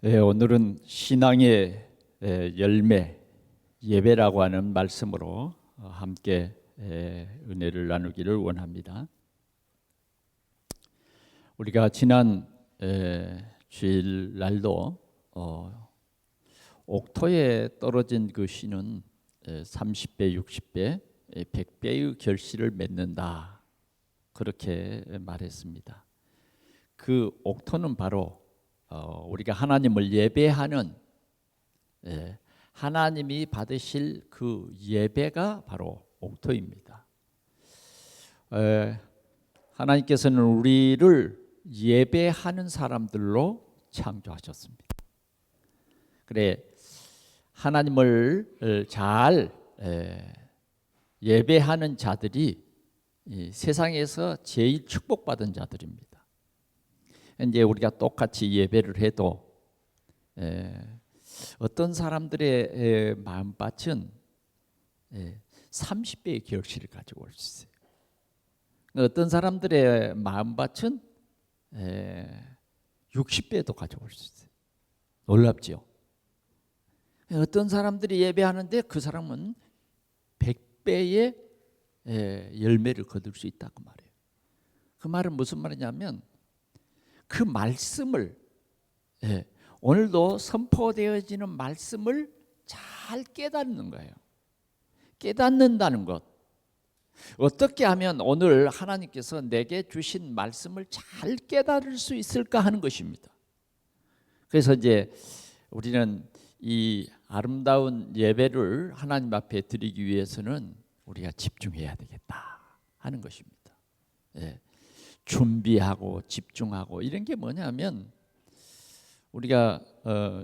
오늘은 신앙의 열매, 예배라고 하는 말씀으로 함께 은혜를 나누기를 원합니다. 우리가 지난 주일날도 옥토에 떨어진 그 씨는 30배, 60배, 100배의 결실을 맺는다, 그렇게 말했습니다. 그 옥토는 바로 우리가 하나님을 예배하는, 하나님이 받으실 그 예배가 바로 옥토입니다. 하나님께서는 우리를 예배하는 사람들로 창조하셨습니다. 그래, 하나님을 잘 예배하는 자들이 이 세상에서 제일 축복받은 자들입니다. 이제 우리가 똑같이 예배를 해도 어떤 사람들의 마음밭은 30배의 결실을 가지고 올 수 있어요. 어떤 사람들의 마음밭은 60배도 가져올 수 있어요. 놀랍지요? 어떤 사람들이 예배하는데 그 사람은 100배의 열매를 거둘 수 있다고 말해요. 그 말은 무슨 말이냐면, 그 말씀을, 오늘도 선포되어지는 말씀을 잘 깨닫는 거예요. 깨닫는다는 것. 어떻게 하면 오늘 하나님께서 내게 주신 말씀을 잘 깨달을 수 있을까 하는 것입니다. 그래서 이제 우리는 이 아름다운 예배를 하나님 앞에 드리기 위해서는 우리가 집중해야 되겠다 하는 것입니다. 준비하고 집중하고 이런 게 뭐냐면, 우리가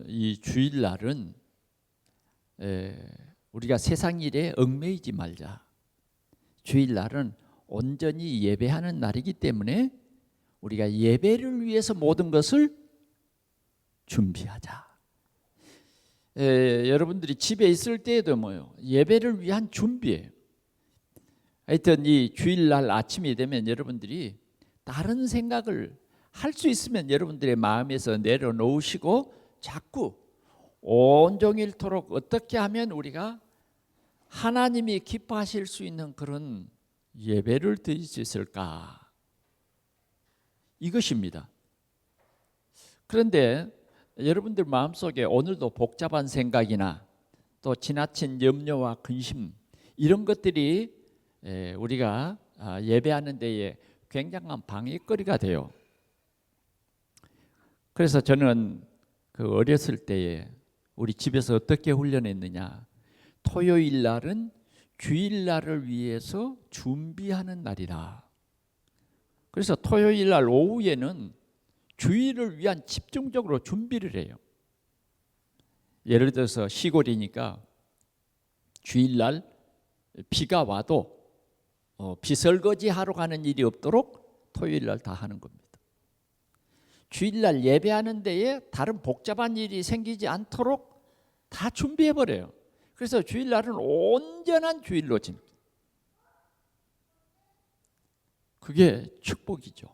이 주일날은 우리가 세상 일에 얽매이지 말자. 주일날은 온전히 예배하는 날이기 때문에 우리가 예배를 위해서 모든 것을 준비하자. 여러분들이 집에 있을 때에도 뭐요? 예배를 위한 준비예요. 하여튼 이 주일날 아침이 되면 여러분들이 다른 생각을 할 수 있으면 여러분들의 마음에서 내려놓으시고 자꾸 온종일토록 어떻게 하면 우리가 하나님이 기뻐하실 수 있는 그런 예배를 드릴 수 있을까, 이것입니다. 그런데 여러분들 마음속에 오늘도 복잡한 생각이나 또 지나친 염려와 근심, 이런 것들이 우리가 예배하는 데에 굉장한 방해거리가 돼요. 그래서 저는 그 어렸을 때에 우리 집에서 어떻게 훈련했느냐, 토요일 날은 주일날을 위해서 준비하는 날이다. 그래서 토요일 날 오후에는 주일을 위한 집중적으로 준비를 해요. 예를 들어서 시골이니까 주일날 비가 와도 비 설거지 하러 가는 일이 없도록 토요일날 다 하는 겁니다. 주일날 예배하는 데에 다른 복잡한 일이 생기지 않도록 다 준비해버려요. 그래서 주일날은 온전한 주일로 지냅니다. 그게 축복이죠.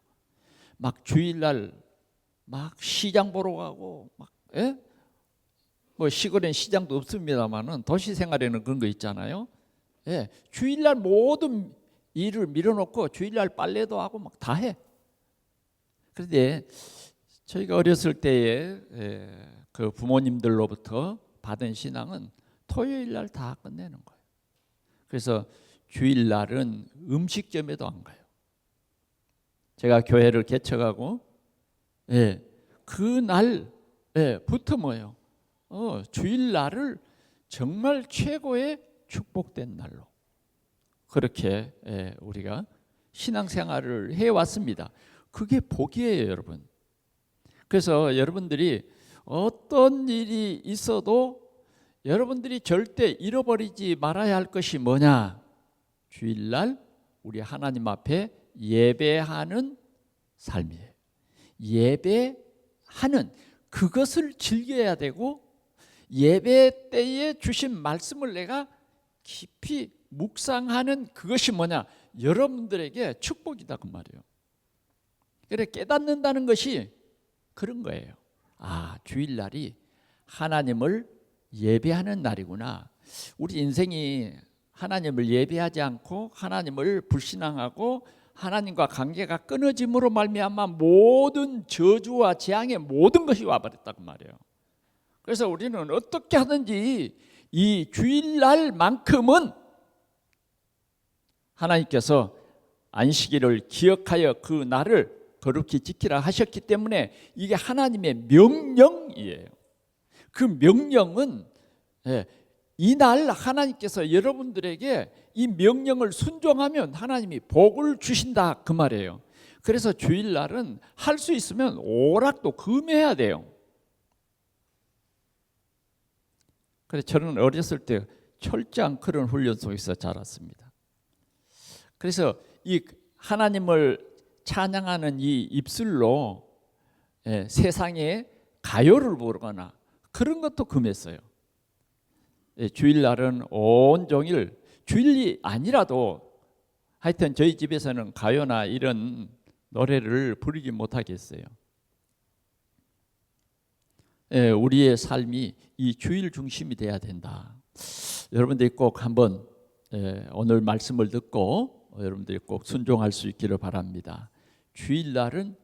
막 주일날 막 시장 보러 가고 막, 뭐 시골엔 시장도 없습니다만은 도시 생활에는 그런 거 있잖아요. 주일날 모든 일을 밀어놓고 주일날 빨래도 하고 막 다 해. 그런데 저희가 어렸을 때에 그 부모님들로부터 받은 신앙은 토요일날 다 끝내는 거예요. 그래서 주일날은 음식점에도 안 가요. 제가 교회를 개척하고 그날부터 뭐예요? 주일날을 정말 최고의 축복된 날로, 그렇게 우리가 신앙생활을 해왔습니다. 그게 복이에요, 여러분. 그래서 여러분들이 어떤 일이 있어도 여러분들이 절대 잃어버리지 말아야 할 것이 뭐냐? 주일날 우리 하나님 앞에 예배하는 삶이에요. 예배하는 그것을 즐겨야 되고, 예배 때에 주신 말씀을 내가 깊이 묵상하는 그것이 뭐냐? 여러분들에게 축복이다 그 말이에요. 그래, 깨닫는다는 것이 그런 거예요. 주일날이 하나님을 예배하는 날이구나. 우리 인생이 하나님을 예배하지 않고 하나님을 불신앙하고 하나님과 관계가 끊어짐으로 말미암아 모든 저주와 재앙의 모든 것이 와버렸다고 말이에요. 그래서 우리는 어떻게 하든지 이 주일날만큼은 하나님께서 안식일을 기억하여 그 날을 거룩히 지키라 하셨기 때문에 이게 하나님의 명령이에요. 그 명령은 이 날 하나님께서 여러분들에게 이 명령을 순종하면 하나님이 복을 주신다 그 말이에요. 그래서 주일날은 할 수 있으면 오락도 금해야 돼요. 그래서 저는 어렸을 때 철저한 그런 훈련 속에서 자랐습니다. 그래서 이 하나님을 찬양하는 이 입술로 세상에 가요를 부르거나 그런 것도 금했어요. 주일날은 온종일, 주일이 아니라도 하여튼 저희 집에서는 가요나 이런 노래를 부르지 못하겠어요. 우리의 삶이 이 주일 중심이 돼야 된다. 여러분들이 꼭 한번 오늘 말씀을 듣고 여러분들이 꼭 순종할 수 있기를 바랍니다. 주일날은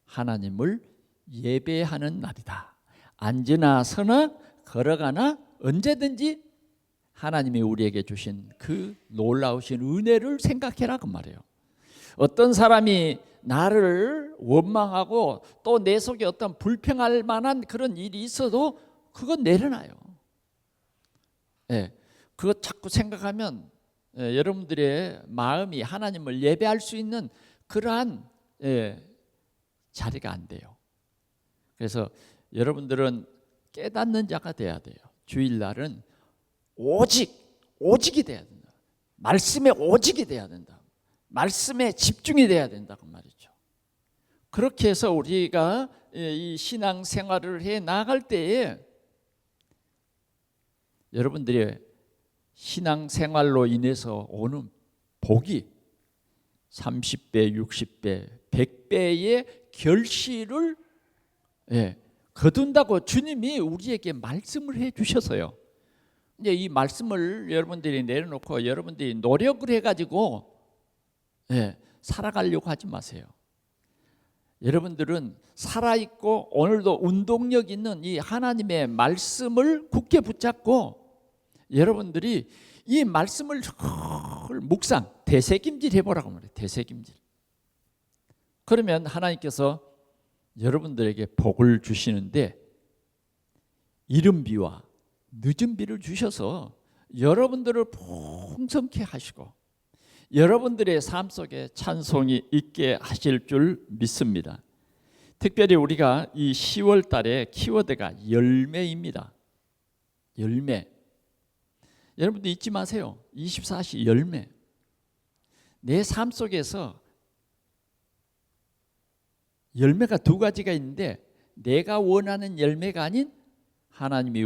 하나님을 예배하는 날이다. 앉으나 서나 걸어가나 언제든지 하나님이 우리에게 주신 그 놀라우신 은혜를 생각해라 그 말이에요. 어떤 사람이 나를 원망하고 또 내 속에 어떤 불평할 만한 그런 일이 있어도 그건 내려놔요. 그거 자꾸 생각하면 여러분들의 마음이 하나님을 예배할 수 있는 그러한 자리가 안 돼요. 그래서 여러분들은 깨닫는 자가 돼야 돼요. 주일날은 오직이 돼야 된다. 말씀에 오직이 돼야 된다. 말씀에 집중이 돼야 된다고 말이죠. 그렇게 해서 우리가 이 신앙 생활을 해 나갈 때에 여러분들의 신앙 생활로 인해서 오는 복이 30배, 60배, 100배의 결실을 거둔다고 주님이 우리에게 말씀을 해 주셔서요. 이제 이 말씀을 여러분들이 내려놓고 여러분들이 노력을 해가지고 살아가려고 하지 마세요. 여러분들은 살아있고 오늘도 운동력 있는 이 하나님의 말씀을 굳게 붙잡고 여러분들이 이 말씀을 묵상, 되새김질 해보라고 말해요. 되새김질. 그러면 하나님께서 여러분들에게 복을 주시는데 이른 비와 늦은 비를 주셔서 여러분들을 풍성케 하시고 여러분들의 삶 속에 찬송이 있게 하실 줄 믿습니다. 특별히 우리가 이 10월 달에 키워드가 열매입니다. 열매. 여러분들 잊지 마세요. 24시 열매. 내 삶 속에서 열매가 두 가지가 있는데 내가 원하는 열매가 아닌 하나님이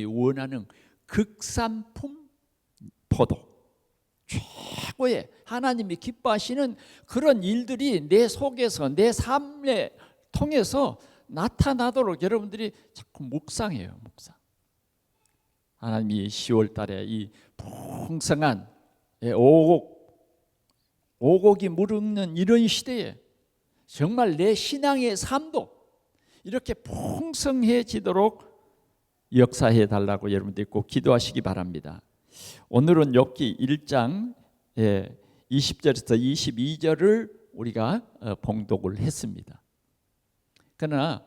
원하는 극산품 포도, 최고의 하나님이 기뻐하시는 그런 일들이 내 속에서 내 삶에 통해서 나타나도록 여러분들이 자꾸 묵상해요. 묵상. 하나님이 10월 달에 이 풍성한 오곡이 무르익는 이런 시대에 정말 내 신앙의 삶도 이렇게 풍성해지도록 역사해 달라고 여러분들이 꼭 기도하시기 바랍니다. 오늘은 욥기 1장 20절에서 22절을 우리가 봉독을 했습니다. 그러나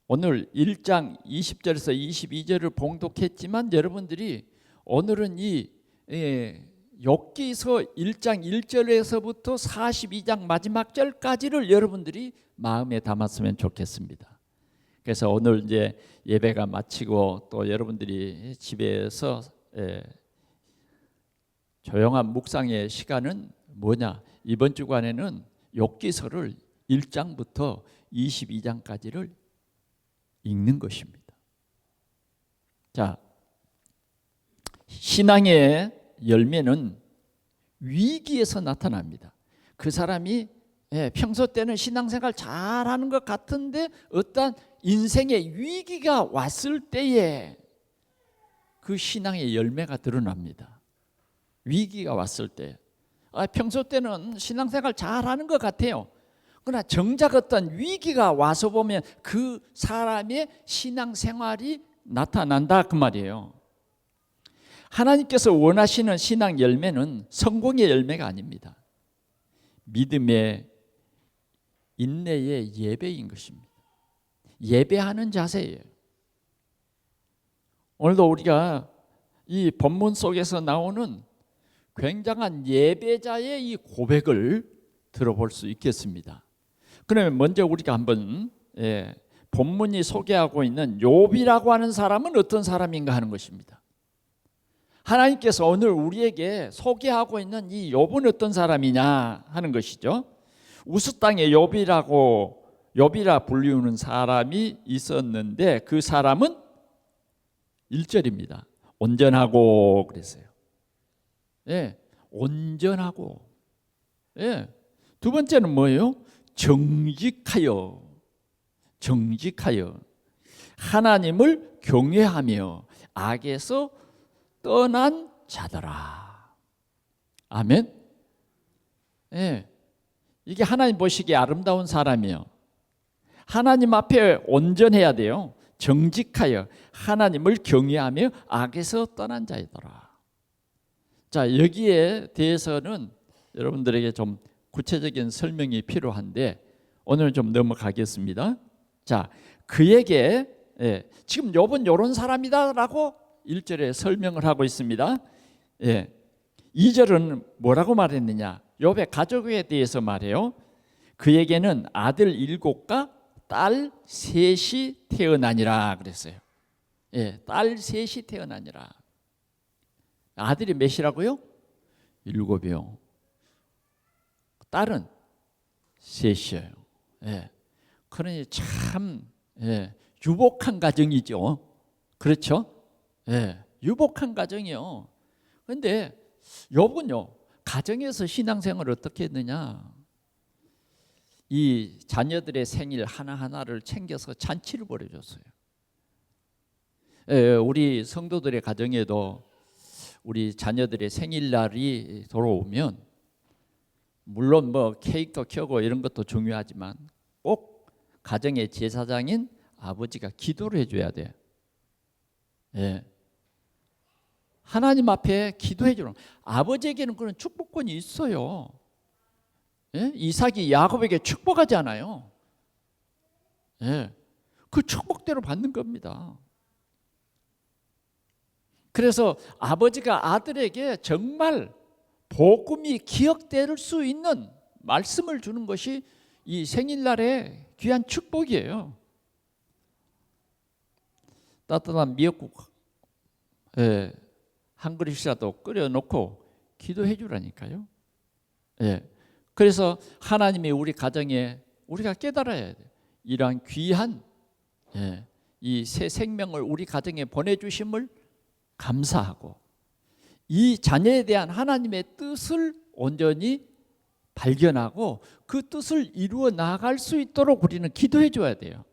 오늘 1장 20절에서 22절을 봉독했지만 여러분들이 오늘은 이 욥기서 1장 1절에서부터 42장 마지막 절까지를 여러분들이 마음에 담았으면 좋겠습니다. 그래서 오늘 이제 예배가 마치고 또 여러분들이 집에서 조용한 묵상의 시간은 뭐냐? 이번 주간에는 욥기서를 1장부터 22장까지를 읽는 것입니다. 자, 신앙의 열매는 위기에서 나타납니다. 그 사람이 평소 때는 신앙생활 잘하는 것 같은데 어떤 인생의 위기가 왔을 때에 그 신앙의 열매가 드러납니다. 위기가 왔을 때. 평소 때는 신앙생활 잘하는 것 같아요. 그러나 정작 어떤 위기가 와서 보면 그 사람의 신앙생활이 나타난다 그 말이에요. 하나님께서 원하시는 신앙 열매는 성공의 열매가 아닙니다. 믿음의, 인내의 예배인 것입니다. 예배하는 자세예요. 오늘도 우리가 이 본문 속에서 나오는 굉장한 예배자의 이 고백을 들어볼 수 있겠습니다. 그러면 먼저 우리가 한번 본문이 소개하고 있는 욥이라고 하는 사람은 어떤 사람인가 하는 것입니다. 하나님께서 오늘 우리에게 소개하고 있는 이 욥은 어떤 사람이냐 하는 것이죠. 우스 땅에 욥이라 불리우는 사람이 있었는데 그 사람은 1절입니다. 온전하고 그랬어요. 온전하고. 두 번째는 뭐예요? 정직하여. 하나님을 경외하며 악에서 떠난 자더라. 아멘. 이게 하나님 보시기에 아름다운 사람이에요. 하나님 앞에 온전해야 돼요. 정직하여 하나님을 경외하며 악에서 떠난 자이더라. 자, 여기에 대해서는 여러분들에게 좀 구체적인 설명이 필요한데 오늘 좀 넘어가겠습니다. 자, 그에게 지금 욥은 이런 사람이다라고 1절에 설명을 하고 있습니다. 2절은 뭐라고 말했느냐? 욥의 가족에 대해서 말해요. 그에게는 아들 7과 딸 3이 태어나니라 그랬어요. 딸 3이 태어나니라. 아들이 몇이라고요? 7이요. 딸은 3이에요. 그러니 참 유복한 가정이죠. 그렇죠? 유복한 가정이요. 그런데 욥은요, 가정에서 신앙생활을 어떻게 했느냐? 이 자녀들의 생일 하나하나를 챙겨서 잔치를 벌여줬어요. 우리 성도들의 가정에도 우리 자녀들의 생일날이 돌아오면 물론 뭐 케이크도 켜고 이런 것도 중요하지만 꼭 가정의 제사장인 아버지가 기도를 해줘야 돼요. 하나님 앞에 기도해 주는, 아버지에게는 그런 축복권이 있어요. 이삭이 야곱에게 축복하지 않아요. 그 축복대로 받는 겁니다. 그래서 아버지가 아들에게 정말 복음이 기억될 수 있는 말씀을 주는 것이 이 생일날의 귀한 축복이에요. 따뜻한 미역국 한 그릇이라도 끓여놓고 기도해 주라니까요. 그래서 하나님이 우리 가정에 우리가 깨달아야 돼요. 이러한 귀한 이 새 생명을 우리 가정에 보내주심을 감사하고 이 자녀에 대한 하나님의 뜻을 온전히 발견하고 그 뜻을 이루어 나갈 수 있도록 우리는 기도해 줘야 돼요.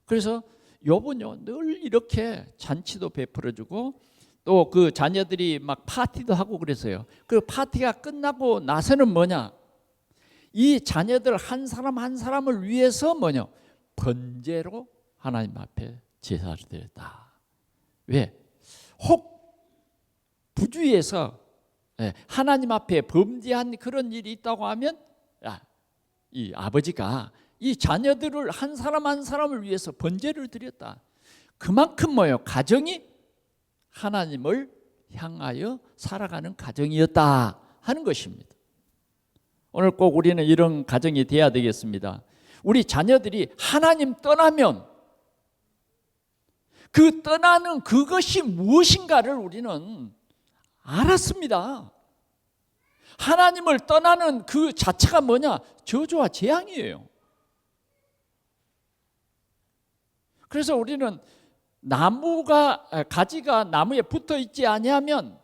그래서 욥은요 늘 이렇게 잔치도 베풀어 주고 또 그 자녀들이 막 파티도 하고 그래서요. 그 파티가 끝나고 나서는 뭐냐? 이 자녀들 한 사람 한 사람을 위해서 뭐냐? 번제로 하나님 앞에 제사를 드렸다. 왜? 혹 부주의해서 하나님 앞에 범죄한 그런 일이 있다고 하면 이 아버지가 이 자녀들을 한 사람 한 사람을 위해서 번제를 드렸다. 그만큼 뭐예요? 가정이 하나님을 향하여 살아가는 가정이었다 하는 것입니다. 오늘 꼭 우리는 이런 가정이 돼야 되겠습니다. 우리 자녀들이 하나님 떠나면 그 떠나는 그것이 무엇인가를 우리는 알았습니다. 하나님을 떠나는 그 자체가 뭐냐? 저주와 재앙이에요. 그래서 우리는 가지가 나무에 붙어 있지 아니하면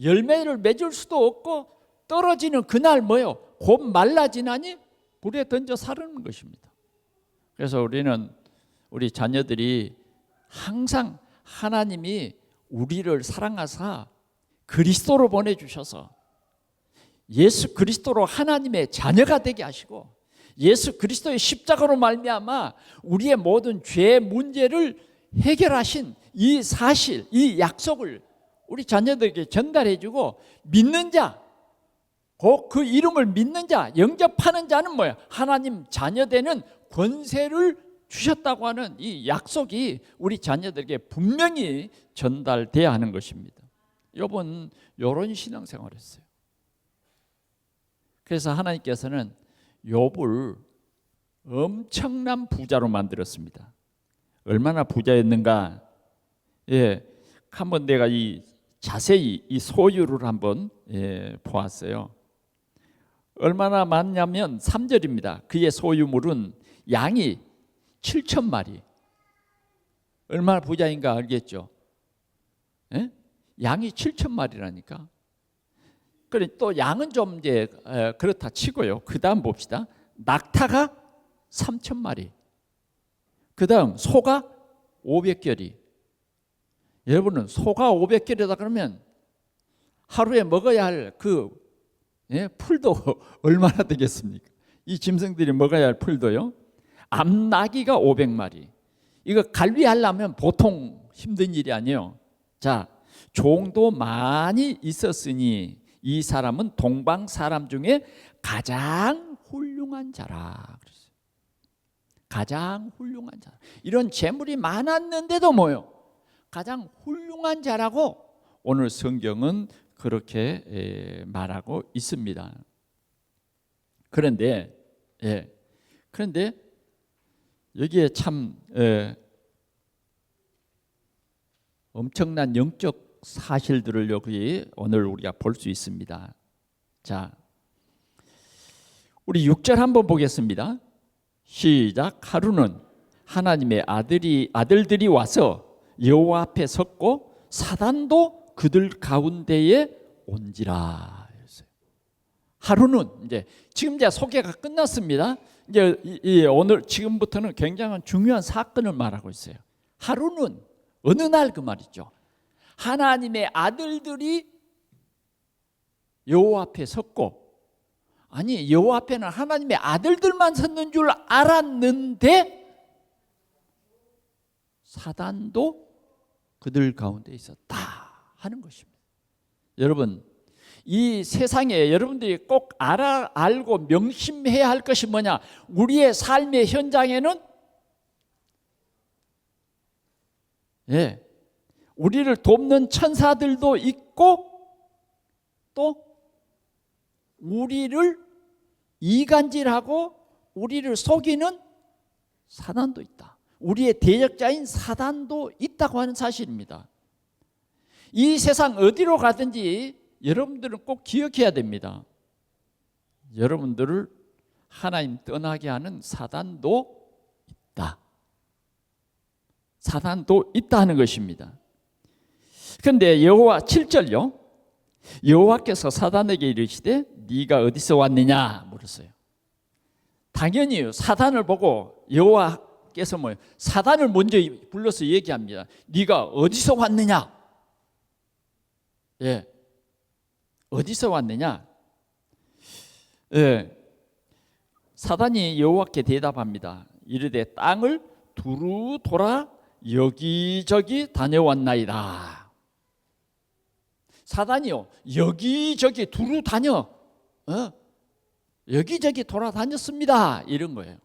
열매를 맺을 수도 없고 떨어지는 그날 뭐요? 곧 말라지나니 불에 던져 사르는 것입니다. 그래서 우리는 우리 자녀들이 항상 하나님이 우리를 사랑하사 그리스도로 보내주셔서 예수 그리스도로 하나님의 자녀가 되게 하시고 예수 그리스도의 십자가로 말미암아 우리의 모든 죄 문제를 해결하신 이 사실, 이 약속을 우리 자녀들에게 전달해주고 믿는 자, 곧 그 이름을 믿는 자, 영접하는 자는 뭐야? 하나님 자녀되는 권세를 주셨다고 하는 이 약속이 우리 자녀들에게 분명히 전달돼야 하는 것입니다. 여러분, 이런 신앙생활을 했어요. 그래서 하나님께서는 욥을 엄청난 부자로 만들었습니다. 얼마나 부자였는가? 한번 내가 자세히 이 소유를 한번 보았어요. 얼마나 많냐면 3절입니다. 그의 소유물은 양이 7,000마리. 얼마나 부자인가 알겠죠? 양이 7,000마리라니까. 그래 또 양은 좀 이제 그렇다 치고요. 그 다음 봅시다. 낙타가 3,000마리. 그 다음 소가 500결이. 여러분은 소가 500결이다 그러면 하루에 먹어야 할 풀도 얼마나 되겠습니까? 이 짐승들이 먹어야 할 풀도요. 암나귀가 500마리. 이거 관리하려면 보통 힘든 일이 아니에요. 자, 종도 많이 있었으니 이 사람은 동방 사람 중에 가장 훌륭한 자라. 가장 훌륭한 자. 이런 재물이 많았는데도 뭐요? 가장 훌륭한 자라고 오늘 성경은 그렇게 말하고 있습니다. 그런데 여기에 참 엄청난 영적 사실들을 여기 오늘 우리가 볼 수 있습니다. 자, 우리 6절 한번 보겠습니다. 시작. 하루는 하나님의 아들들이 와서 여호와 앞에 섰고 사단도 그들 가운데에 온지라. 하루는 지금 이제 소개가 끝났습니다. 이제 오늘 지금부터는 굉장한 중요한 사건을 말하고 있어요. 하루는 어느 날 그 말이죠. 하나님의 아들들이 여호와 앞에 섰고, 아니 여호와 앞에는 하나님의 아들들만 섰는 줄 알았는데 사단도 그들 가운데 있었다 하는 것입니다. 여러분, 이 세상에 여러분들이 꼭 알고 명심해야 할 것이 뭐냐? 우리의 삶의 현장에는 우리를 돕는 천사들도 있고 또 우리를 이간질하고 우리를 속이는 사단도 있다. 우리의 대적자인 사단도 있다고 하는 사실입니다. 이 세상 어디로 가든지 여러분들은 꼭 기억해야 됩니다. 여러분들을 하나님 떠나게 하는 사단도 있다. 사단도 있다는 것입니다. 그런데 여호와 7절요. 여호와께서 사단에게 이르시되 네가 어디서 왔느냐 물었어요. 당연히 사단을 보고 여호와께서 사단을 먼저 불러서 얘기합니다. 네가 어디서 왔느냐? 어디서 왔느냐? 사단이 여호와께 대답합니다. 이르되 땅을 두루 돌아 여기저기 다녀왔나이다. 사단이요, 여기저기 두루 다녀, 여기저기 돌아다녔습니다. 이런 거예요.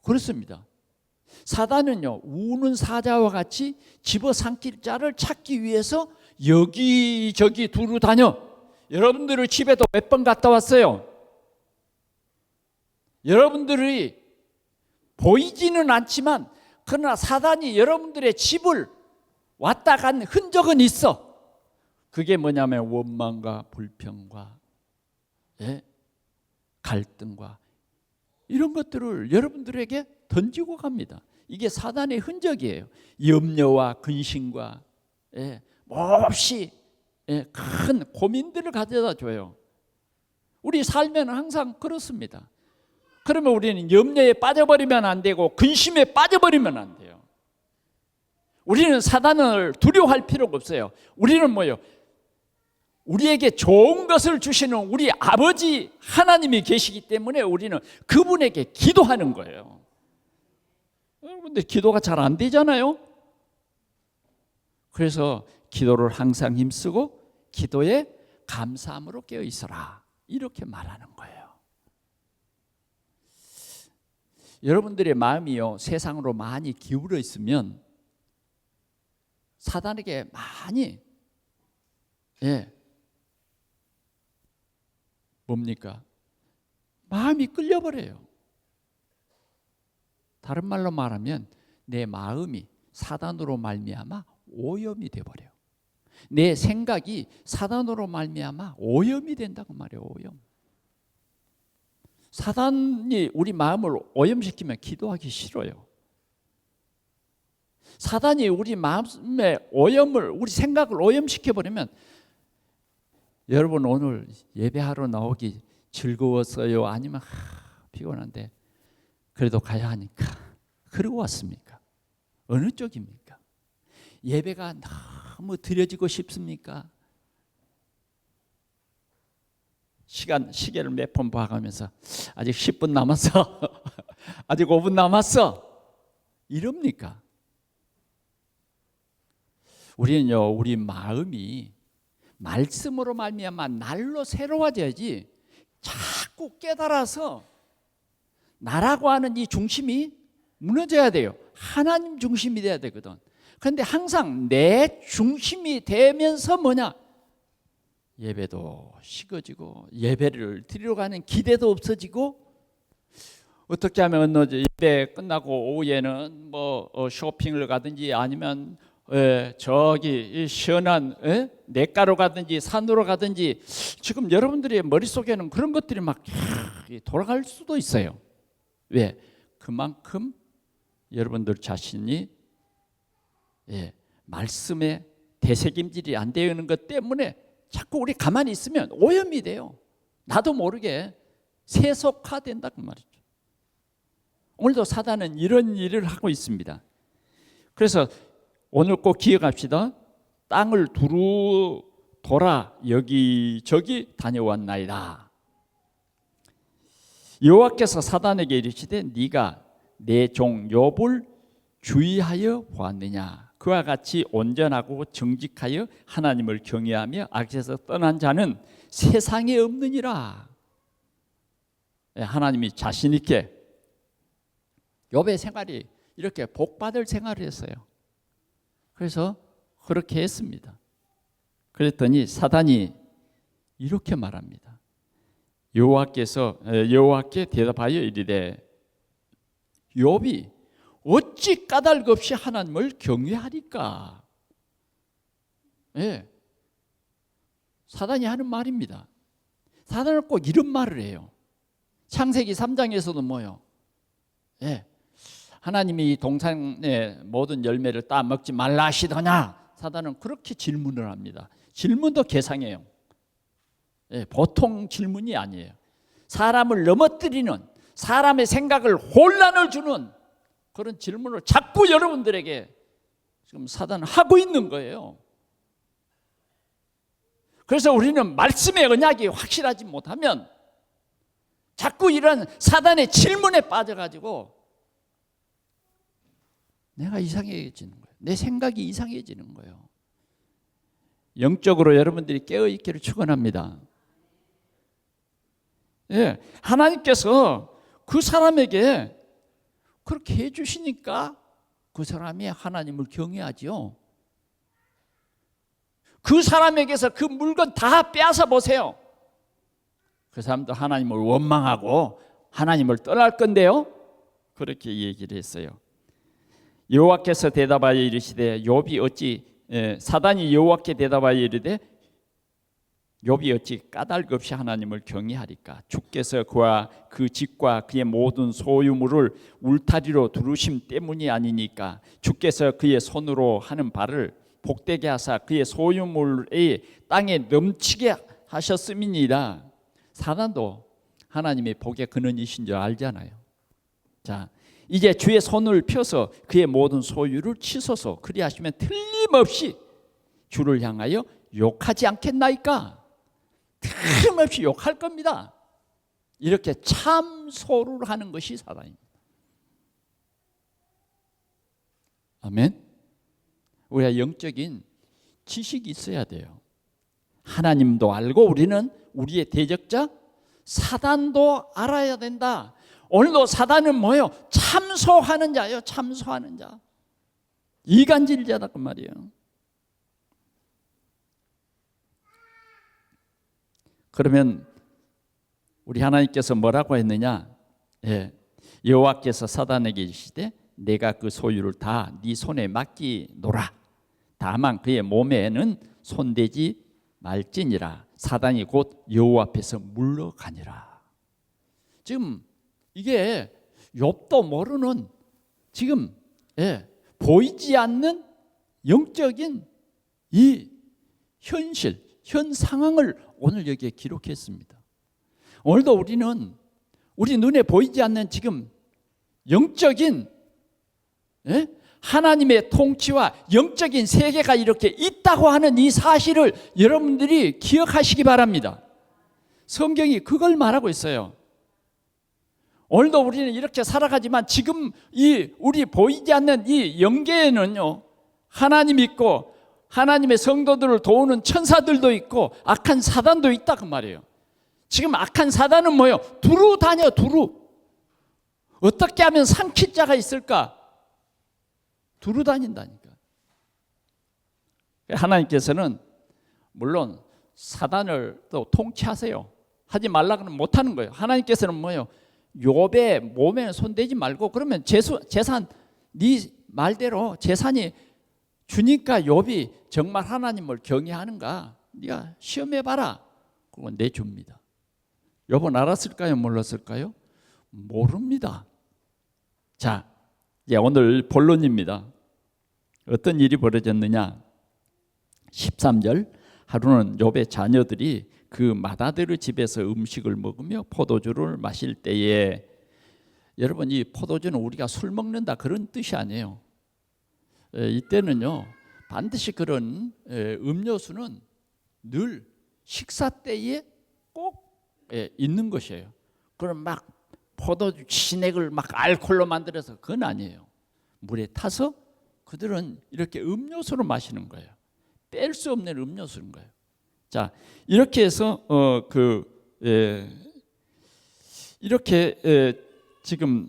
그렇습니다. 사단은요, 우는 사자와 같이 집어삼킬 자를 찾기 위해서 여기저기 두루 다녀. 여러분들의 집에도 몇 번 갔다 왔어요. 여러분들이 보이지는 않지만 그러나 사단이 여러분들의 집을 왔다 간 흔적은 있어. 그게 뭐냐면 원망과 불평과 갈등과 이런 것들을 여러분들에게 던지고 갑니다. 이게 사단의 흔적이에요. 염려와 근심과 몹시 큰 고민들을 가져다 줘요. 우리 삶에는 항상 그렇습니다. 그러면 우리는 염려에 빠져버리면 안 되고 근심에 빠져버리면 안 돼요. 우리는 사단을 두려워할 필요가 없어요. 우리는 뭐예요? 우리에게 좋은 것을 주시는 우리 아버지 하나님이 계시기 때문에 우리는 그분에게 기도하는 거예요. 여러분들 기도가 잘 안 되잖아요. 그래서 기도를 항상 힘쓰고 기도에 감사함으로 깨어 있어라, 이렇게 말하는 거예요. 여러분들의 마음이요 세상으로 많이 기울어 있으면 사단에게 많이 뭡니까? 마음이 끌려버려요. 다른 말로 말하면 내 마음이 사단으로 말미암아 오염이 돼버려요. 내 생각이 사단으로 말미암아 오염이 된다고 말이에요. 오염. 사단이 우리 마음을 오염시키면 기도하기 싫어요. 사단이 우리 마음의 오염을, 우리 생각을 오염시켜버리면, 여러분 오늘 예배하러 나오기 즐거웠어요? 아니면 피곤한데 그래도 가야 하니까 그러고 왔습니까? 어느 쪽입니까? 예배가 너무 드려지고 싶습니까? 시계를 몇 번 봐가면서 아직 10분 남았어 아직 5분 남았어 이럽니까? 우리는요, 우리 마음이 말씀으로 말미암아 날로 새로워져야지 자꾸 깨달아서 나라고 하는 이 중심이 무너져야 돼요. 하나님 중심이 돼야 되거든. 그런데 항상 내 중심이 되면서 뭐냐? 예배도 식어지고 예배를 드리러 가는 기대도 없어지고, 어떻게 하면 예배 끝나고 오후에는 뭐 쇼핑을 가든지 아니면 저기 시원한 냇가로 가든지 산으로 가든지, 지금 여러분들의 머릿속에는 그런 것들이 막 돌아갈 수도 있어요. 왜? 그만큼 여러분들 자신이 말씀에 되새김질이 안 되는 것 때문에 자꾸 우리 가만히 있으면 오염이 돼요. 나도 모르게 세속화된다고 말이죠. 오늘도 사단은 이런 일을 하고 있습니다. 그래서 오늘 꼭 기억합시다. 땅을 두루 돌아 여기저기 다녀왔나이다. 여호와께서 사단에게 이르시되 네가 내 종 욥을 주의하여 보았느냐? 그와 같이 온전하고 정직하여 하나님을 경외하며 악에서 떠난 자는 세상에 없느니라. 하나님이 자신 있게 욥의 생활이 이렇게 복받을 생활을 했어요. 그래서 그렇게 했습니다. 그랬더니 사단이 이렇게 말합니다. 여호와께 대답하여 이르되 욥이 어찌 까닭 없이 하나님을 경외하리까? 사단이 하는 말입니다. 사단은 꼭 이런 말을 해요. 창세기 3장에서도 뭐요? 하나님이 동산의 모든 열매를 따먹지 말라 하시더냐? 사단은 그렇게 질문을 합니다. 질문도 개상해요. 보통 질문이 아니에요. 사람을 넘어뜨리는, 사람의 생각을 혼란을 주는 그런 질문을 자꾸 여러분들에게 지금 사단은 하고 있는 거예요. 그래서 우리는 말씀의 언약이 확실하지 못하면 자꾸 이런 사단의 질문에 빠져가지고 내가 이상해지는 거예요. 내 생각이 이상해지는 거예요. 영적으로 여러분들이 깨어있기를 축원합니다. 하나님께서 그 사람에게 그렇게 해주시니까 그 사람이 하나님을 경외하지요. 그 사람에게서 그 물건 다 빼앗아 보세요. 그 사람도 하나님을 원망하고 하나님을 떠날 건데요. 그렇게 얘기를 했어요. 여호와께서 대답하여 이르시되 사단이 여호와께 대답하여 이르되 욥이 어찌 까닭 없이 하나님을 경외하리까? 주께서 그와 그 집과 그의 모든 소유물을 울타리로 두르심 때문이 아니니까. 주께서 그의 손으로 하는 바를 복되게 하사 그의 소유물의 땅에 넘치게 하셨음이니라. 사단도 하나님의 복의 근원이신 줄 알잖아요. 자, 이제 주의 손을 펴서 그의 모든 소유를 치소서. 그리하시면 틀림없이 주를 향하여 욕하지 않겠나이까? 틀림없이 욕할 겁니다. 이렇게 참소를 하는 것이 사단입니다. 아멘. 우리가 영적인 지식이 있어야 돼요. 하나님도 알고 우리는 우리의 대적자 사단도 알아야 된다. 오늘도 사단은 뭐예요? 참소하는 자예요. 참소하는 자. 이간질자다 그 말이에요. 그러면 우리 하나님께서 뭐라고 했느냐? 여호와께서 사단에게 이르시되 내가 그 소유를 다 네 손에 맡기노라. 다만 그의 몸에는 손대지 말지니라. 사단이 곧 여호와 앞에서 물러가니라. 지금 이게 욥도 모르는 지금 보이지 않는 영적인 이 현실, 현 상황을 오늘 여기에 기록했습니다. 오늘도 우리는 우리 눈에 보이지 않는 지금 영적인 하나님의 통치와 영적인 세계가 이렇게 있다고 하는 이 사실을 여러분들이 기억하시기 바랍니다. 성경이 그걸 말하고 있어요. 오늘도 우리는 이렇게 살아가지만 지금 우리 보이지 않는 이 영계에는요, 하나님이 있고 하나님의 성도들을 도우는 천사들도 있고 악한 사단도 있다 그 말이에요. 지금 악한 사단은 뭐예요? 두루 다녀 두루. 어떻게 하면 삼킬 자가 있을까? 두루 다닌다니까. 하나님께서는 물론 사단을 또 통치하세요. 하지 말라고는 못하는 거예요. 하나님께서는 뭐예요? 욥의 몸에 손대지 말고 그러면 재산 네 말대로 재산이 주니까 욥이 정말 하나님을 경외하는가 네가 시험해봐라. 그건 내줍니다. 욥은 알았을까요? 몰랐을까요? 모릅니다. 자, 이제 오늘 본론입니다. 어떤 일이 벌어졌느냐? 13절 하루는 욥의 자녀들이 그 맏아들의 집에서 음식을 먹으며 포도주를 마실 때에, 여러분 이 포도주는 우리가 술 먹는다 그런 뜻이 아니에요. 이때는요 반드시 그런 음료수는 늘 식사 때에 꼭 있는 것이에요. 그럼 막 포도주 진액을 막 알코올로 만들어서 그건 아니에요. 물에 타서 그들은 이렇게 음료수로 마시는 거예요. 뺄 수 없는 음료수인 거예요. 자, 이렇게 해서 이렇게 지금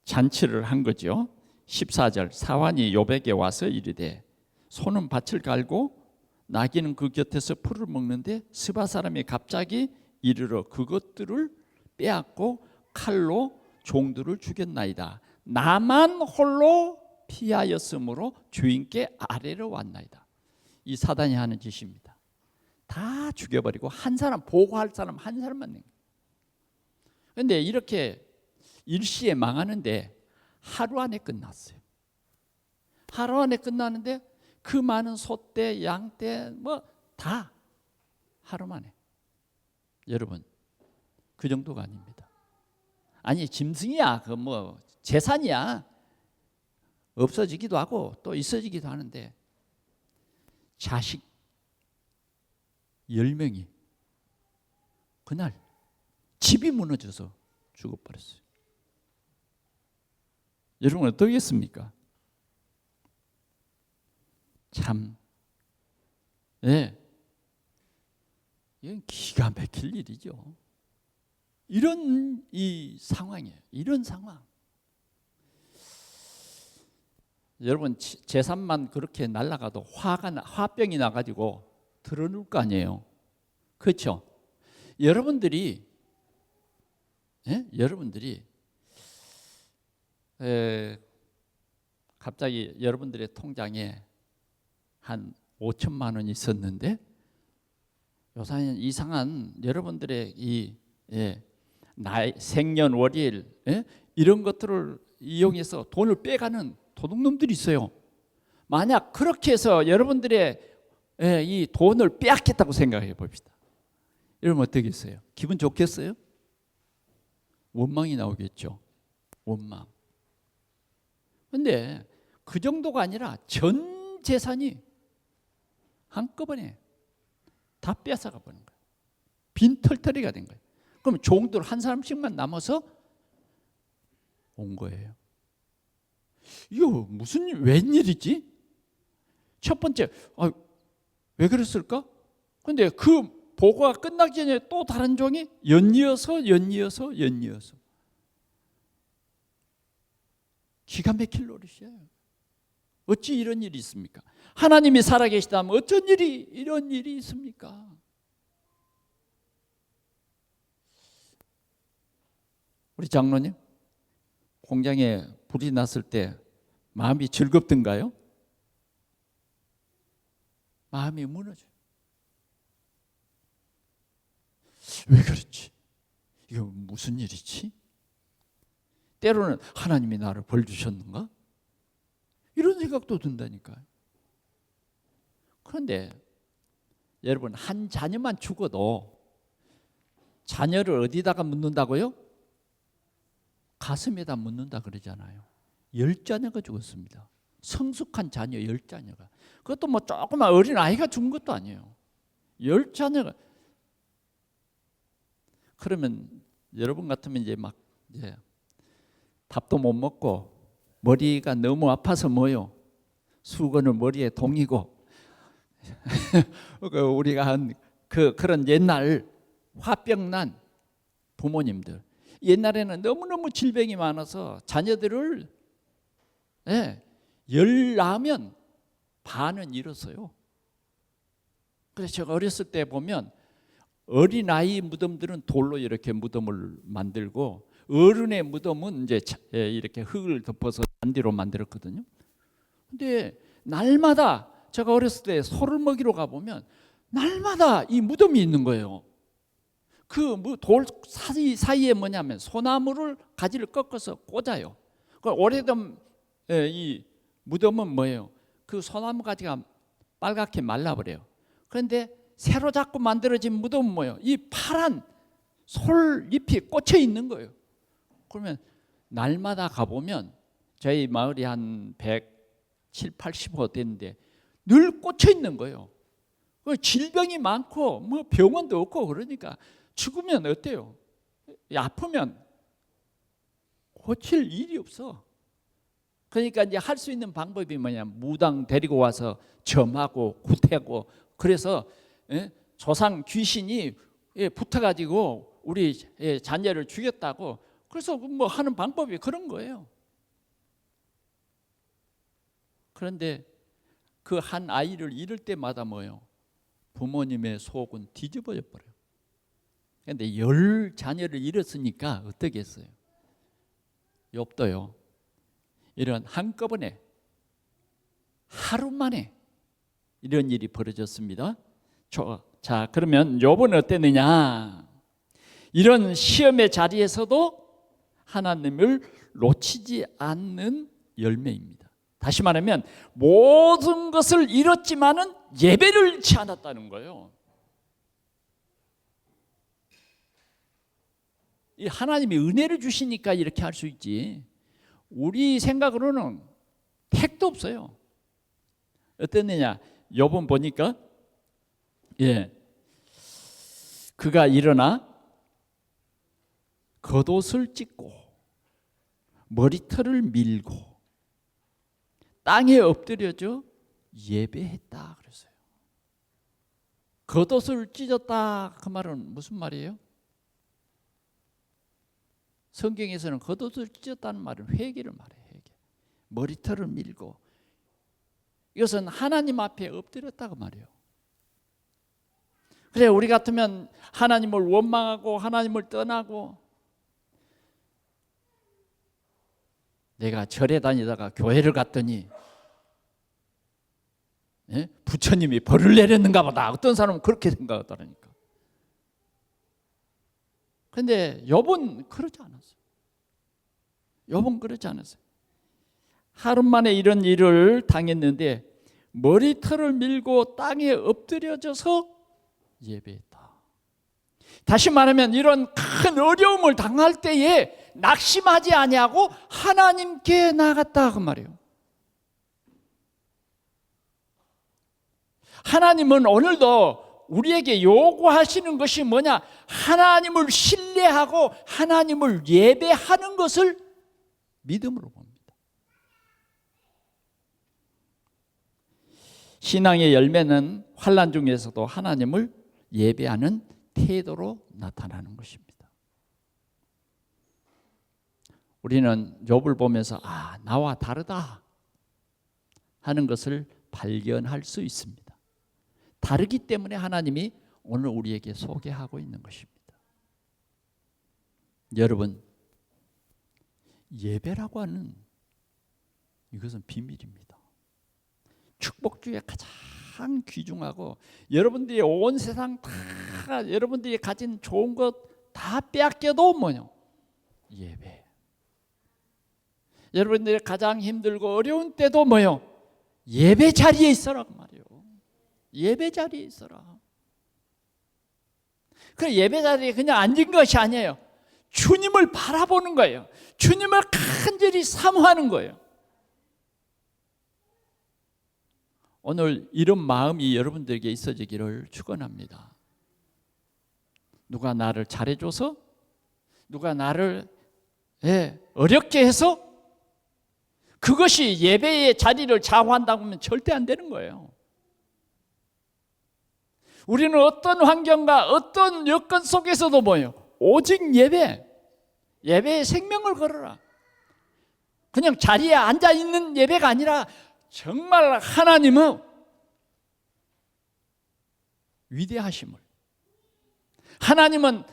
잔치를 한 거죠. 14절 사환이 욥에게 와서 이르되 소는 밭을 갈고 나귀는 그 곁에서 풀을 먹는데 스바 사람이 갑자기 이르러 그것들을 빼앗고 칼로 종들을 죽였나이다. 나만 홀로 피하였으므로 주인께 아뢰러 왔나이다. 이 사단이 하는 짓입니다. 다 죽여버리고 한 사람 보호할 사람 한 사람만 낸 거예요. 그런데 이렇게 일시에 망하는데 하루 안에 끝났어요. 하루 안에 끝나는데 그 많은 소떼, 양떼 뭐 다 하루 만에. 여러분 그 정도가 아닙니다. 아니 짐승이야, 그 뭐 재산이야. 없어지기도 하고 또 있어지기도 하는데 자식 10명이 그날 집이 무너져서 죽어버렸어요. 여러분 어떠겠습니까? 참, 이건 기가 막힐 일이죠. 이런 이 상황이에요. 이런 상황. 여러분 재산만 그렇게 날아가도 화병이 나가지고 드러눌 거 아니에요. 그렇죠? 여러분들이 갑자기 여러분들의 통장에 한 5천만 원이 있었는데 요새 이상한 여러분들의 이 나이, 생년월일 이런 것들을 이용해서 돈을 빼가는 도둑놈들이 있어요. 만약 그렇게 해서 여러분들의 이 돈을 빼앗겠다고 생각해 봅시다. 이러면 어떻겠어요? 기분 좋겠어요? 원망이 나오겠죠. 원망. 근데 그 정도가 아니라 전 재산이 한꺼번에 다 뺏어가 버린 거예요. 빈털터리가 된 거예요. 그럼 종들 한 사람씩만 남아서 온 거예요. 이거 무슨 웬일이지? 첫 번째, 왜 그랬을까? 근데 그 보고가 끝나기 전에 또 다른 종이 연이어서 기가 막힐 노릇이에요. 어찌 이런 일이 있습니까? 하나님이 살아계시다면 어쩐 일이 이런 일이 있습니까? 우리 장로님, 공장에 불이 났을 때 마음이 즐겁던가요? 마음이 무너져요. 왜 그렇지? 이거 무슨 일이지? 때로는 하나님이 나를 벌 주셨는가? 이런 생각도 든다니까요. 그런데 여러분, 한 자녀만 죽어도 자녀를 어디다가 묻는다고요? 가슴에다 묻는다 그러잖아요. 10자녀가 죽었습니다. 성숙한 자녀 10자녀가. 그것도 뭐 조그만 어린 아이가 죽은 것도 아니에요. 10자녀가. 그러면 여러분 같으면 이제 밥도 못 먹고 머리가 너무 아파서 뭐요? 수건을 머리에 동이고 우리가 한 그런 옛날 화병난 부모님들, 옛날에는 너무너무 질병이 많아서 자녀들을 열 낳으면 반은 잃었어요. 그래서 제가 어렸을 때 보면 어린아이 무덤들은 돌로 이렇게 무덤을 만들고 어른의 무덤은 이제 이렇게 흙을 덮어서 잔디로 만들었거든요. 근데 날마다 제가 어렸을 때 소를 먹이러 가보면 날마다 이 무덤이 있는 거예요. 그 돌 사이에 뭐냐면 소나무를 가지를 꺾어서 꽂아요. 그 오래된 이 무덤은 뭐예요? 그 소나무 가지가 빨갛게 말라버려요. 그런데 새로 자꾸 만들어진 무덤은 뭐예요? 이 파란 솔잎이 꽂혀 있는 거예요. 그러면 날마다 가보면 저희 마을이 한 170, 80호 됐는데 늘 꽂혀 있는 거예요. 질병이 많고 뭐 병원도 없고 그러니까 죽으면 어때요? 아프면 고칠 일이 없어. 그러니까 이제 할 수 있는 방법이 뭐냐? 무당 데리고 와서 점하고 구태고 그래서 조상 귀신이 붙어가지고 우리 자녀를 죽였다고. 그래서 뭐 하는 방법이 그런 거예요. 그런데 그 한 아이를 잃을 때마다 뭐예요? 부모님의 속은 뒤집어져 버려요. 그런데 10 자녀를 잃었으니까 어떻게 했어요? 욥도요. 이런 한꺼번에 하루 만에 이런 일이 벌어졌습니다. 자, 그러면 욥은 어땠느냐? 이런 시험의 자리에서도 하나님을 놓치지 않는 열매입니다. 다시 말하면 모든 것을 잃었지만은 예배를 잃지 않았다는 거예요. 이 하나님이 은혜를 주시니까 이렇게 할 수 있지. 우리 생각으로는 택도 없어요. 어땠느냐? 욥은 보니까 그가 일어나 겉옷을 찢고 머리털을 밀고 땅에 엎드려져 예배했다 그랬어요. 겉옷을 찢었다 그 말은 무슨 말이에요? 성경에서는 겉옷을 찢었다는 말은 회개를 말해요. 회개. 머리털을 밀고 이것은 하나님 앞에 엎드렸다고 말이에요. 그래 우리 같으면 하나님을 원망하고 하나님을 떠나고 내가 절에 다니다가 교회를 갔더니 부처님이 벌을 내렸는가 보다. 어떤 사람은 그렇게 생각하더라니까. 그런데 욥은 그러지 않았어요. 욥은 그러지 않았어요. 하루 만에 이런 일을 당했는데 머리털을 밀고 땅에 엎드려져서 예배했다. 다시 말하면 이런 큰 어려움을 당할 때에 낙심하지 아니하고 하나님께 나아갔다 그 말이에요. 하나님은 오늘도 우리에게 요구하시는 것이 뭐냐? 하나님을 신뢰하고 하나님을 예배하는 것을 믿음으로 봅니다. 신앙의 열매는 환난 중에서도 하나님을 예배하는 태도로 나타나는 것입니다. 우리는 욥을 보면서 나와 다르다 하는 것을 발견할 수 있습니다. 다르기 때문에 하나님이 오늘 우리에게 소개하고 있는 것입니다. 여러분, 예배라고 하는 이것은 비밀입니다. 축복 중에 가장 귀중하고 여러분들이 온 세상 다 여러분들이 가진 좋은 것 다 빼앗겨도 뭐요? 예배. 여러분들이 가장 힘들고 어려운 때도 뭐요? 예배 자리에 있어라고 말이에요. 예배 자리에 있어라. 그 예배 자리에 그냥 앉은 것이 아니에요. 주님을 바라보는 거예요. 주님을 간절히 사모하는 거예요. 오늘 이런 마음이 여러분들에게 있어지기를 축원합니다. 누가 나를 잘해줘서, 누가 나를 어렵게 해서 그것이 예배의 자리를 좌우한다고 하면 절대 안 되는 거예요. 우리는 어떤 환경과 어떤 여건 속에서도 뭐예요? 오직 예배의 생명을 걸어라. 그냥 자리에 앉아있는 예배가 아니라 정말 하나님의 위대하심을, 하나님은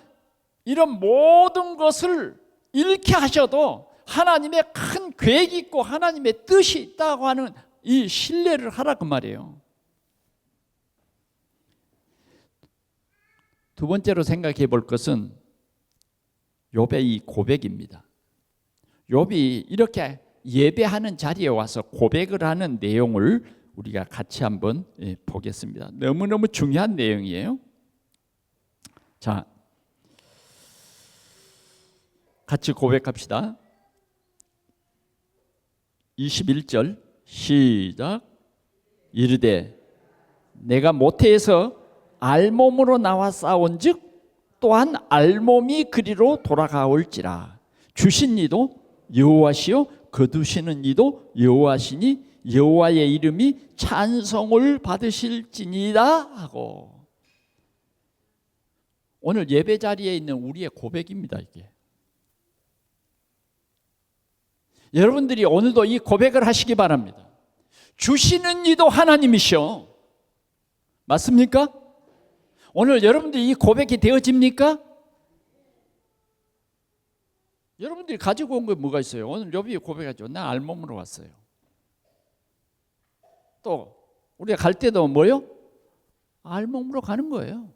이런 모든 것을 잃게 하셔도 하나님의 큰 계획이 있고 하나님의 뜻이 있다고 하는 이 신뢰를 하라 그 말이에요. 두 번째로 생각해 볼 것은 욥의 이 고백입니다. 욥이 이렇게 예배하는 자리에 와서 고백을 하는 내용을 우리가 같이 한번 보겠습니다. 너무너무 중요한 내용이에요. 자, 같이 고백합시다. 21절 시작. 이르되 내가 모태에서 알몸으로 나와 싸운즉 또한 알몸이 그리로 돌아가올지라. 주신 이도 여호와시요 거두시는 이도 여호와시니 여호와의 이름이 찬송을 받으실지니이다 하고, 오늘 예배 자리에 있는 우리의 고백입니다. 이게 여러분들이 오늘도 이 고백을 하시기 바랍니다. 주시는 이도 하나님이시오. 맞습니까? 오늘 여러분들이 이 고백이 되어집니까? 여러분들이 가지고 온 게 뭐가 있어요? 오늘 욥이 고백하죠. 나 알몸으로 왔어요. 또 우리가 갈 때도 뭐요? 알몸으로 가는 거예요.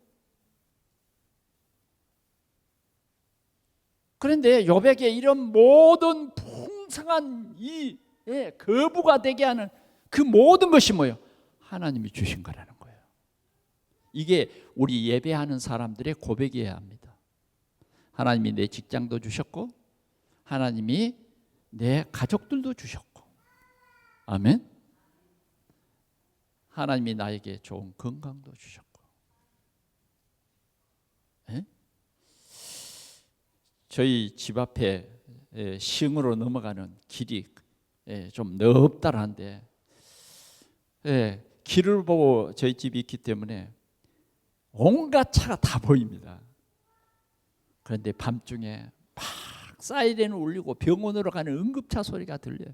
그런데 욥에게 이런 모든 풍성한 이 거부가 되게 하는 그 모든 것이 뭐예요? 하나님이 주신 거라는 거예요. 이게 우리 예배하는 사람들의 고백이어야 합니다. 하나님이 내 직장도 주셨고 하나님이 내 가족들도 주셨고, 아멘. 하나님이 나에게 좋은 건강도 주셨고, 저희 집 앞에 시흥으로 넘어가는 길이 좀 넓다란데, 길을 보고 저희 집이 있기 때문에 온갖 차가 다 보입니다. 그런데 밤중에 막 사이렌을 울리고 병원으로 가는 응급차 소리가 들려요.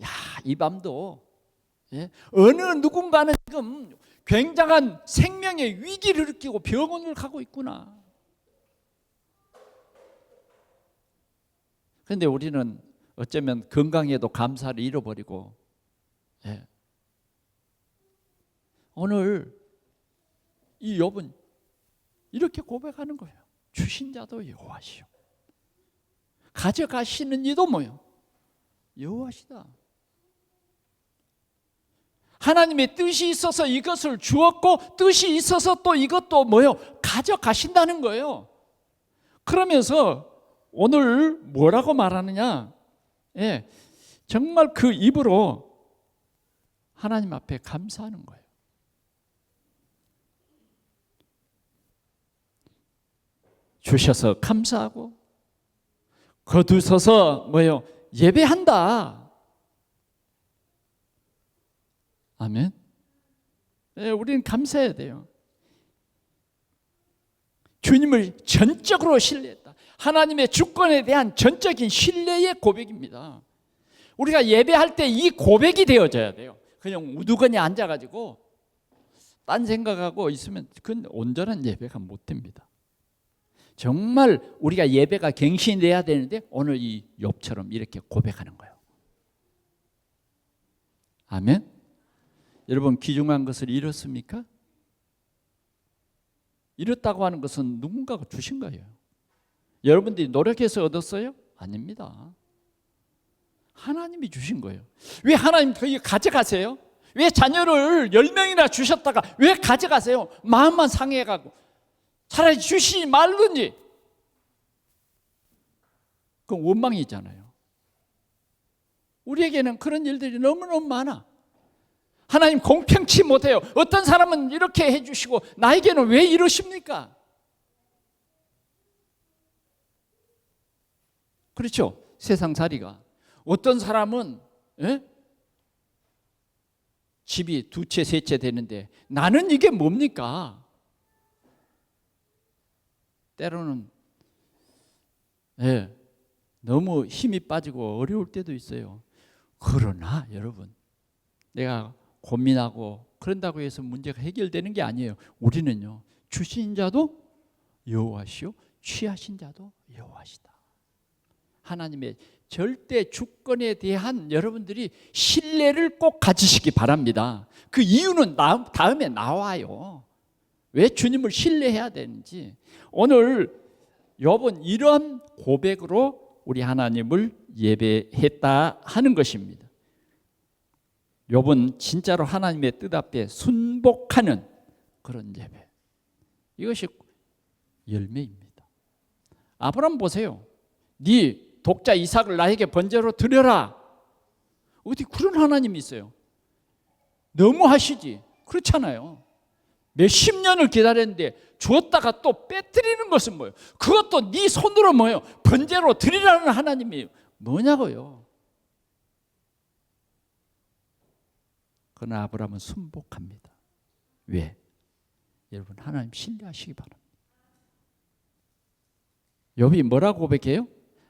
야, 이 밤도 어느 누군가는 지금 굉장한 생명의 위기를 느끼고 병원을 가고 있구나. 그런데 우리는 어쩌면 건강에도 감사를 잃어버리고, 오늘 이 욥은 이렇게 고백하는 거예요. 주신 자도 여호와시오, 가져가시는 이도 뭐요? 여호와시다. 하나님의 뜻이 있어서 이것을 주었고 뜻이 있어서 또 이것도 가져가신다는 거예요. 그러면서 오늘 뭐라고 말하느냐? 정말 그 입으로 하나님 앞에 감사하는 거예요. 주셔서 감사하고 거두서서 예배한다. 아멘. 우리는 감사해야 돼요. 주님을 전적으로 신뢰했다. 하나님의 주권에 대한 전적인 신뢰의 고백입니다. 우리가 예배할 때 이 고백이 되어져야 돼요. 그냥 우두커니 앉아가지고 딴 생각하고 있으면 그건 온전한 예배가 못 됩니다. 정말 우리가 예배가 갱신이 돼야 되는데 오늘 이 욥처럼 이렇게 고백하는 거예요. 아멘. 여러분, 귀중한 것을 잃었습니까? 잃었다고 하는 것은 누군가가 주신 거예요. 여러분들이 노력해서 얻었어요? 아닙니다. 하나님이 주신 거예요. 왜 하나님 거기 가져가세요? 왜 자녀를 10명이나 주셨다가 왜 가져가세요? 마음만 상해가고 차라리 주시지 말든지. 그건 원망이잖아요. 우리에게는 그런 일들이 너무너무 많아. 하나님 공평치 못해요. 어떤 사람은 이렇게 해주시고 나에게는 왜 이러십니까? 그렇죠? 세상살이가. 어떤 사람은 집이 2채 3채 되는데 나는 이게 뭡니까? 때로는 너무 힘이 빠지고 어려울 때도 있어요. 그러나 여러분, 내가 고민하고 그런다고 해서 문제가 해결되는 게 아니에요. 우리는요, 주신 자도 여호와시요 취하신 자도 여호와시다. 하나님의 절대 주권에 대한 여러분들이 신뢰를 꼭 가지시기 바랍니다. 그 이유는 다음에 나와요. 왜 주님을 신뢰해야 되는지. 오늘 욥은 이런 고백으로 우리 하나님을 예배했다 하는 것입니다. 욥은 진짜로 하나님의 뜻 앞에 순복하는 그런 예배. 이것이 열매입니다. 아브라함 보세요. 네 독자 이삭을 나에게 번제로 드려라. 어디 그런 하나님이 있어요? 너무하시지. 그렇잖아요. 몇십 년을 기다렸는데 주었다가 또 빼뜨리는 것은 뭐예요? 그것도 네 손으로 번제로 드리라는 하나님이 뭐냐고요. 그러나 아브라함은 순복합니다. 왜? 여러분, 하나님 신뢰하시기 바랍니다. 욥이 뭐라고 고백해요?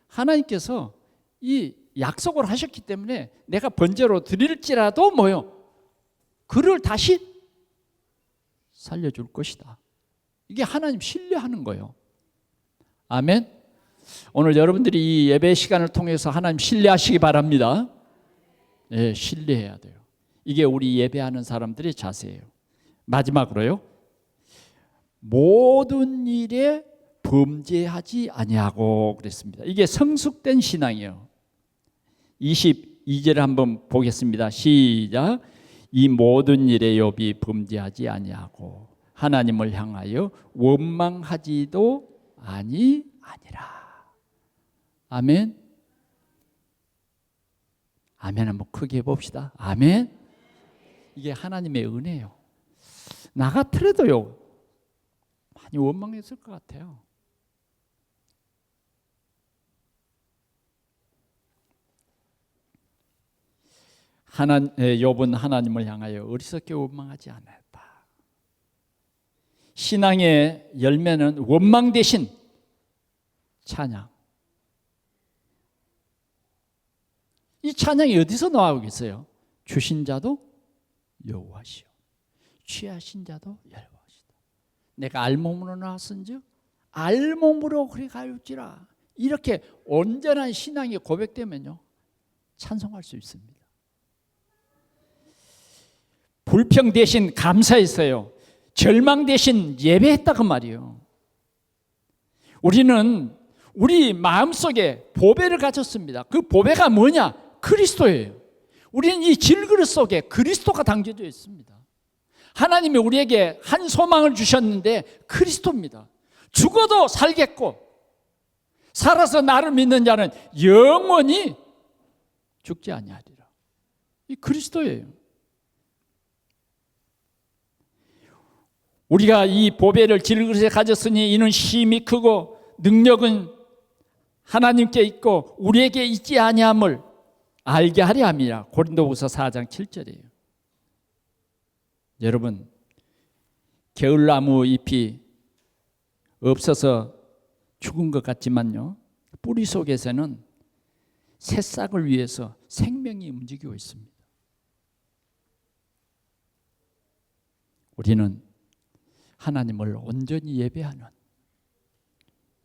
하나님께서 이 약속을 하셨기 때문에 내가 번제로 드릴지라도 그를 다시 살려줄 것이다. 이게 하나님 신뢰하는 거예요. 아멘. 오늘 여러분들이 이 예배 시간을 통해서 하나님 신뢰하시기 바랍니다. 네, 신뢰해야 돼요. 이게 우리 예배하는 사람들의 자세예요. 마지막으로요, 모든 일에 범죄하지 아니하고 그랬습니다. 이게 성숙된 신앙이에요. 22절을 한번 보겠습니다. 시작. 이 모든 일에 욥이 범죄하지 아니하고 하나님을 향하여 원망하지도 아니하니라. 아멘. 아멘 한번 크게 해봅시다. 아멘. 이게 하나님의 은혜예요. 나 같으려도요, 많이 원망했을 것 같아요. 욥은 하나님을 향하여 어리석게 원망하지 않았다. 신앙의 열매는 원망 대신 찬양. 이 찬양이 어디서 나오겠어요? 주신 자도 여호와시요 취하신 자도 여호와시다. 내가 알몸으로 나왔은즉 알몸으로 그리 가울지라. 이렇게 온전한 신앙이 고백되면요, 찬송할 수 있습니다. 불평 대신 감사했어요. 절망 대신 예배했다고 말이에요. 우리는 우리 마음속에 보배를 가졌습니다. 그 보배가 뭐냐? 그리스도예요. 우리는 이 질그릇 속에 그리스도가 담겨져 있습니다. 하나님이 우리에게 한 소망을 주셨는데 그리스도입니다. 죽어도 살겠고 살아서 나를 믿는 자는 영원히 죽지 아니하리라. 이 그리스도예요. 우리가 이 보배를 질그릇에 가졌으니 이는 힘이 크고 능력은 하나님께 있고 우리에게 있지 아니함을 알게 하려 함이라. 고린도후서 4장 7절이에요. 여러분, 게을나무 잎이 없어서 죽은 것 같지만요, 뿌리 속에서는 새싹을 위해서 생명이 움직이고 있습니다. 우리는 하나님을 온전히 예배하는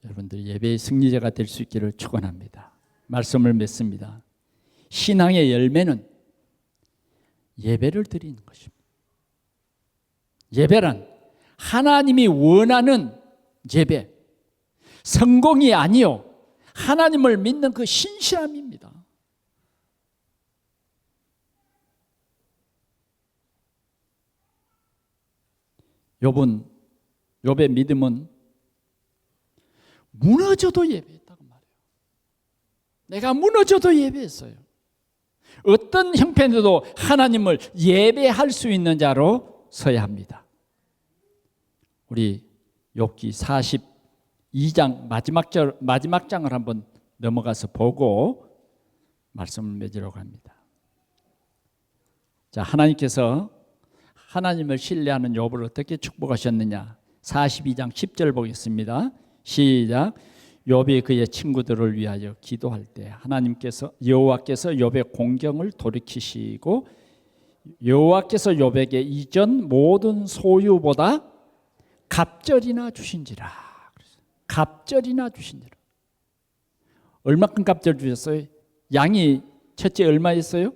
여러분들 예배의 승리자가 될 수 있기를 축원합니다. 말씀을 맺습니다. 신앙의 열매는 예배를 드리는 것입니다. 예배란 하나님이 원하는 예배, 성공이 아니요 하나님을 믿는 그 신실함입니다. 욥의 믿음은 무너져도 예배했다고 말해요. 내가 무너져도 예배했어요. 어떤 형편에도 하나님을 예배할 수 있는 자로 서야 합니다. 우리 욥기 42장 마지막 장을 한번 넘어가서 보고 말씀을 맺으려고 합니다. 자, 하나님께서 하나님을 신뢰하는 욥을 어떻게 축복하셨느냐? 42장 10절 보겠습니다. 시작. 욥이 그의 친구들을 위하여 기도할 때 여호와께서 욥의 공경을 돌이키시고 여호와께서 욥에게 이전 모든 소유보다 갑절이나 주신지라. 갑절이나 주신지라. 얼마큼 갑절 주셨어요? 양이 첫째 얼마였어요?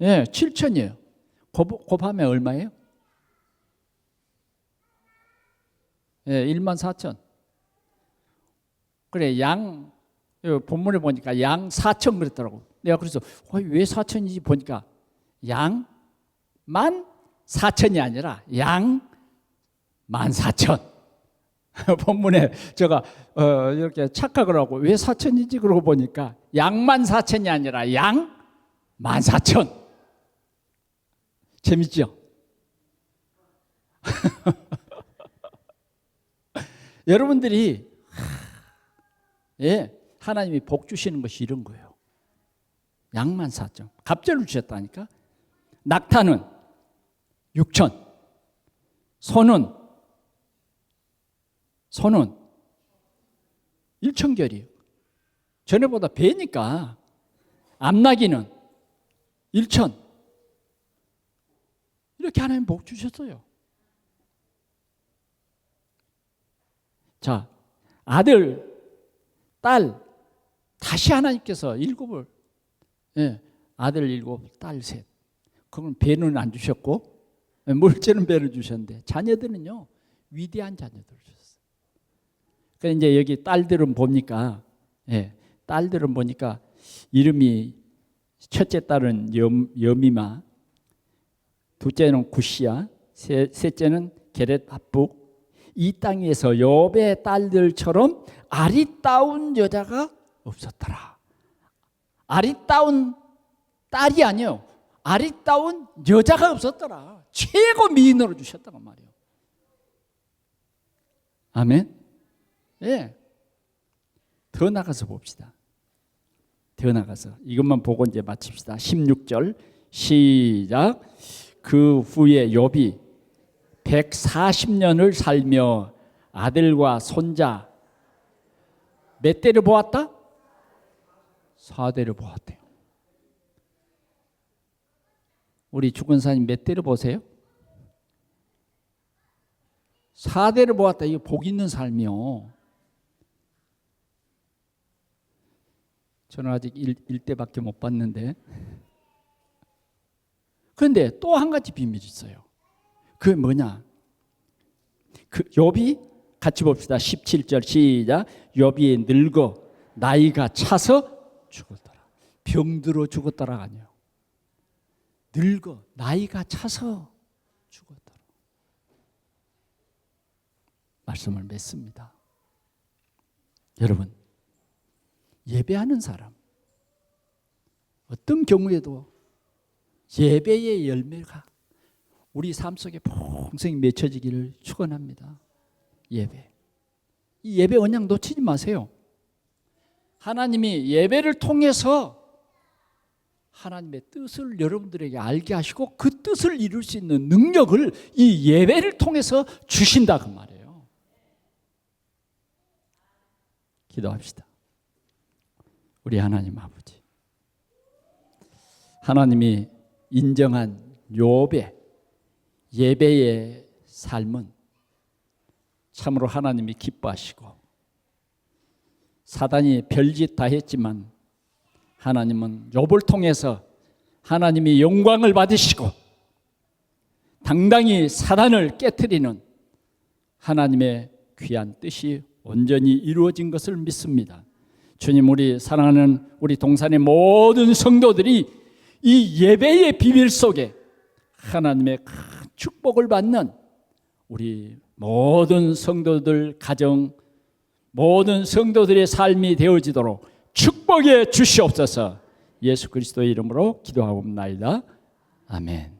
예, 7천이에요. 곱하면 얼마예요? 예, 14,000. 그래, 양, 본문에 보니까 양 4천 그랬더라고. 내가 그래서 왜 4천이지 보니까 양 14,000이 아니라 양 14,000. 본문에 제가 이렇게 착각을 하고 왜 4천이지 그러고 보니까 양만 4천이 아니라 양 14,000. 재밌죠? 여러분들이 하나님이 복 주시는 것이 이런 거예요. 양만 4천. 갑절을 주셨다니까. 낙타는 6천. 소는 1,000결이에요. 전에보다 배니까. 암나귀는 1,000. 이렇게 하나님 복 주셨어요. 자, 아들, 딸 다시 하나님께서 7을 아들 7, 딸 3. 그건 배는 안 주셨고 물질은 배를 주셨는데 자녀들은요 위대한 자녀들을 주셨어요. 그래서 이제 여기 딸들은 봅니까? 딸들은 보니까 이름이 첫째 딸은 여미마, 둘째는 구시야, 셋째는 게렛합북. 이 땅에서 욥의 딸들처럼 아리따운 여자가 없었더라. 아리따운 딸이 아니요, 아리따운 여자가 없었더라. 최고 미인으로 주셨다고 말이에요. 아멘. 더 나가서 봅시다. 더 나가서 이것만 보고 이제 마칩시다. 16절 시작. 그 후에 욥이 140년을 살며 아들과 손자 몇 대를 보았다? 4대를 보았대요. 우리 죽은 사님 몇 대를 보세요? 4대를 보았다. 이거 복 있는 삶이요. 저는 아직 1대밖에 못 봤는데. 그런데 또 한 가지 비밀이 있어요. 그게 뭐냐? 그 욥이 같이 봅시다. 17절 시작. 욥이 늙어 나이가 차서 죽었더라. 병들어 죽었다라가 아니에요. 늙어 나이가 차서 죽었다라. 말씀을 맺습니다. 여러분, 예배하는 사람 어떤 경우에도 예배의 열매가 우리 삶 속에 풍성히 맺혀지기를 축원합니다. 예배. 이 예배 언약 놓치지 마세요. 하나님이 예배를 통해서 하나님의 뜻을 여러분들에게 알게 하시고 그 뜻을 이룰 수 있는 능력을 이 예배를 통해서 주신다 그 말이에요. 기도합시다. 우리 하나님 아버지, 하나님이 인정한 욥의 예배의 삶은 참으로 하나님이 기뻐하시고 사단이 별짓 다 했지만 하나님은 욥을 통해서 하나님이 영광을 받으시고 당당히 사단을 깨트리는 하나님의 귀한 뜻이 온전히 이루어진 것을 믿습니다. 주님, 우리 사랑하는 우리 동산의 모든 성도들이 이 예배의 비밀 속에 하나님의 큰 축복을 받는 우리 모든 성도들 가정, 모든 성도들의 삶이 되어지도록 축복해 주시옵소서. 예수 그리스도의 이름으로 기도하옵나이다. 아멘.